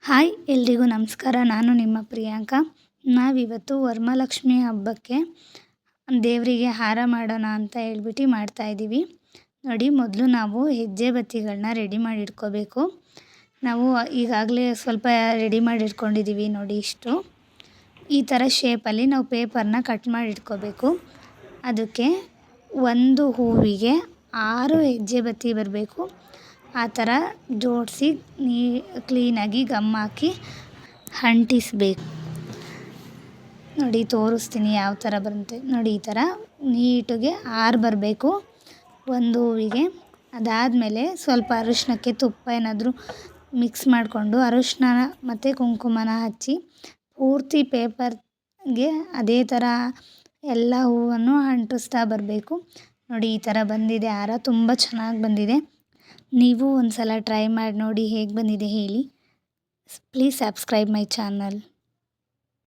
Hi ಎಲ್ರಿಗೂ ನಮಸ್ಕಾರ. ನಾನು ನಿಮ್ಮ ಪ್ರಿಯಾಂಕಾ. ನಾವಿವತ್ತು ವರಮಹಾಲಕ್ಷ್ಮಿ ಹಬ್ಬಕ್ಕೆ ದೇವರಿಗೆ ಹಾರ ಮಾಡೋಣ ಅಂತ ಹೇಳ್ಬಿಟ್ಟು ಮಾಡ್ತಾಯಿದ್ದೀವಿ. ನೋಡಿ, ಮೊದಲು ನಾವು ಹೆಜ್ಜೆ ಬತ್ತಿಗಳನ್ನ ರೆಡಿ ಮಾಡಿ ಇಟ್ಕೋಬೇಕು. ನಾವು ಈಗಾಗಲೇ ಸ್ವಲ್ಪ ರೆಡಿ ಮಾಡಿ ಇಟ್ಕೊಂಡಿದ್ದೀವಿ. ನೋಡಿ, ಇಷ್ಟು ಈ ಥರ ಶೇಪಲ್ಲಿ ನಾವು ಪೇಪರ್ನ ಕಟ್ ಮಾಡಿ ಇಟ್ಕೋಬೇಕು. ಅದಕ್ಕೆ ಒಂದು ಹೂವಿಗೆ 6 ಹೆಜ್ಜೆ ಬತ್ತಿ ಬರಬೇಕು. ಆ ಥರ ಜೋಡಿಸಿ ಕ್ಲೀನಾಗಿ ಗಮ್ ಹಾಕಿ ಅಂಟಿಸ್ಬೇಕು. ನೋಡಿ, ತೋರಿಸ್ತೀನಿ ಯಾವ ಥರ ಬರುತ್ತೆ. ನೋಡಿ, ಈ ಥರ ನೀಟಾಗಿ 6 ಬರಬೇಕು ಒಂದು ಹೂವಿಗೆ. ಅದಾದಮೇಲೆ ಸ್ವಲ್ಪ ಅರಿಶಿಣಕ್ಕೆ ತುಪ್ಪ ಏನಾದರೂ ಮಿಕ್ಸ್ ಮಾಡಿಕೊಂಡು ಅರಿಶಿಣ ಮತ್ತು ಕುಂಕುಮನ ಹಚ್ಚಿ ಪೂರ್ತಿ ಪೇಪರ್ಗೆ ಅದೇ ಥರ ಎಲ್ಲ ಹೂವನ್ನು ಅಂಟಿಸ್ತಾ ಬರಬೇಕು. ನೋಡಿ, ಈ ಥರ ಬಂದಿದೆ ಹಾರ. ತುಂಬ ಚೆನ್ನಾಗಿ ಬಂದಿದೆ. ನೀವು ಒಂದು ಸಲ ಟ್ರೈ ಮಾಡಿ ನೋಡಿ ಹೇಗೆ ಬಂದಿದೆ ಹೇಳಿ. Please subscribe my channel.